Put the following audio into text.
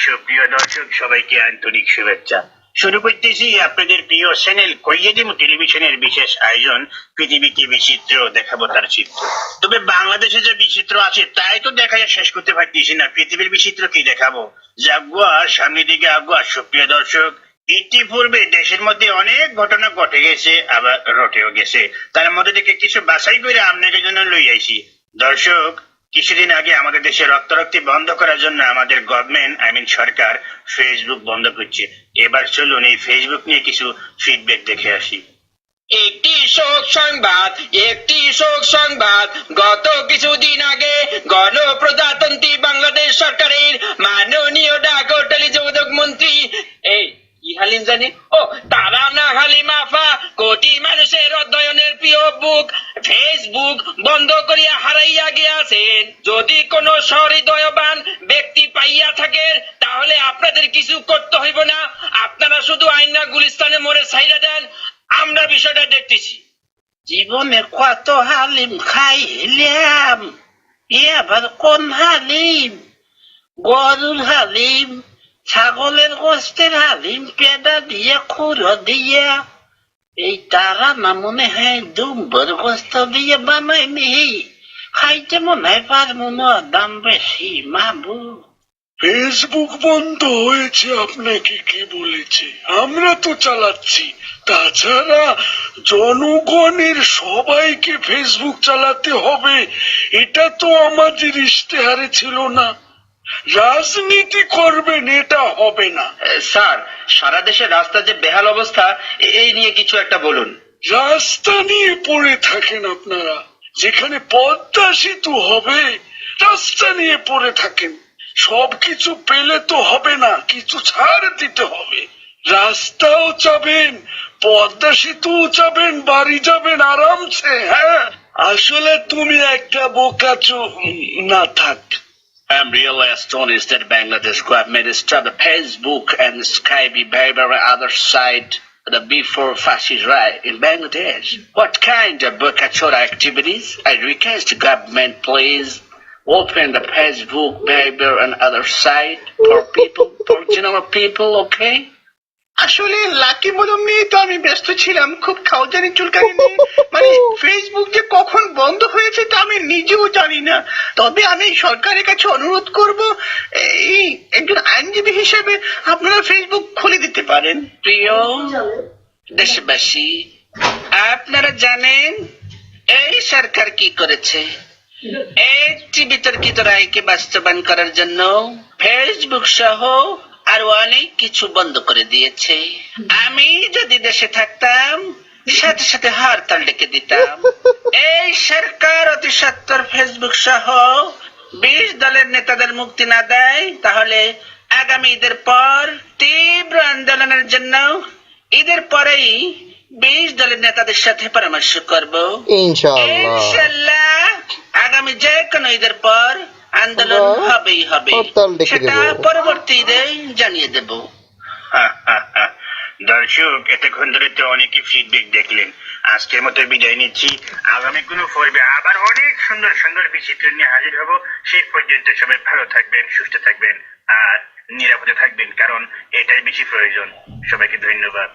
সুপ্রিয় দর্শক সবাইকে আন্তরিক শুভেচ্ছা। শুরু করতেছি আপনাদের প্রিয় চ্যানেল কইয়েদিম টেলিভিশনের বিশেষ আয়োজন পৃথিবীকে বিচিত্র দেখাবো তার চিত্র। তবে বাংলাদেশে যে বিচিত্র আছে তাই তো দেখা শেষ করতে পারতেছি না, পৃথিবীর বিচিত্র কি দেখাবো। জাগুয়া সামনের দিকে আগুয়া। সুপ্রিয় দর্শক, ইতিপূর্বে দেশের মধ্যে অনেক ঘটনা ঘটে গেছে, আবার রটেও গেছে। তার মধ্যে থেকে কিছু বাছাই করে আপনাদের জন্য লই আইছি। দর্শক, কিছুদিন আগে আমাদের দেশে রক্তারক্তি বন্ধ করার জন্য আমাদের গভর্নমেন্ট সরকার ফেসবুক বন্ধ করছে। এবার চলুন এই ফেসবুক নিয়ে কিছু ফিডব্যাক দেখে আসি। একটি শোক সংবাদ গত কিছুদিন আগে গণপ্রজাতন্ত্রী বাংলাদেশ সরকারের মাননীয় ডাক ও টেলিযোগাযোগ মন্ত্রী কি হালিম জানি তারানা হালিম আফা কোটি মানুষের অধ্যয়নের প্রিয় বুক ফেসবুক বন্ধ করিয়া হারাইয়া গিয়াছেন। যদি কোনো সহৃদয়বান ব্যক্তি পাইয়া থাকেন তাহলে আপনাদের কিছু করতে হইব না, আপনারা শুধু আইনা গুলিস্তানে মোড়ে ছাইরা দেন, আমরা বিষয়টা দেখতেছি। জীবনে কত হালিম খাইলাম, এবার কোন হালিম? গরুর হালিম, ছাগলের গোস্তের হালিম, পেডা দিয়ে খুঁড়ো দিয়ে। এই তারা না মনে হয় দুম্বর গোস্ত দিয়ে বানায়নি। খাইতে মনে হয় পারবো না, দাম বেশি মাবু। ফেসবুক বন্ধ হয়েছে আপনাকে কে বলেছে? আমরা তো চালাচ্ছি। তাছাড়া জনগণের সবাইকে ফেসবুক চালাতে হবে এটা তো আমাদের ইশতেহারে ছিল না। রাজনীতি করবেন এটা হবে না। স্যার, সারা দেশে রাস্তা যে বেহাল অবস্থা, এই নিয়ে কিছু একটা বলুন। রাস্তা নিয়ে পড়ে থাকেন আপনারা, যেখানে পদ্মা সেতু হবে রাস্তা নিয়ে পড়ে থাকেন। সবকিছু পেলে তো হবে না, কিছু ছাড় দিতে হবে। রাস্তাও চাবেন, পদ্মা সেতুও চাবেন, বাড়ি যাবেন আরামসে। হ্যাঁ, আসলে তুমি একটা বোকাচো। না থাক। I'm really astonished that Bangladesh government stopped Facebook and Skype behavior on the other side of the before fascist riot in Bangladesh. What kind of Bokachora activities? I request the government please open the Facebook behavior on the other side for people, for general people, okay? আসলে lucky বলুন নিয়ে তো আমি ব্যস্ত ছিলাম, খুব খাওজানি চুলকানি নিয়ে। মানে ফেসবুক যে কখন বন্ধ হয়েছে তা আমি নিজেও জানি না। তবে আমি সরকারের কাছে অনুরোধ করব, এই একজন আইনজীবী হিসেবে আপনারা ফেসবুক খুলে দিতে পারেন। প্রিয় দেশবাসী, আপনারা জানেন এই সরকার কি করেছে? একটি বিতর্কিত রায়কে বাস্তবায়ন করার জন্য ফেসবুক সহ আর অনেক কিছু বন্ধ করে দিয়েছে। আমি যদি দেশে থাকতাম সাথে সাথে হরতাল ডেকে দিতাম। এই সরকার অতি সত্বর ফেসবুক সহ 20 দলের নেতাদের মুক্তি না দেয় তাহলে আগামী ঈদের পর তীব্র আন্দোলনের জন্য ঈদের পরেই 20 দলের নেতাদের সাথে পরামর্শ করব। ইনশাআল্লাহ আগামী যে কোনো ঈদের পর আন্দোলন হবেই হবে, সেটা পরবর্তী ঈদে জানিয়ে দেব। দর্শক, এতক্ষণ ধরে তো অনেকে ফিডব্যাক দেখলেন। আজকের মতো বিদায় নিচ্ছি। আগামী কোনো পর্বে আবার অনেক সুন্দর সুন্দর বিচিত্র নিয়ে হাজির হব। সেই পর্যন্ত সবাই ভালো থাকবেন, সুস্থ থাকবেন আর নিরাপদে থাকবেন, কারণ এটাই বেশি প্রয়োজন। সবাইকে ধন্যবাদ।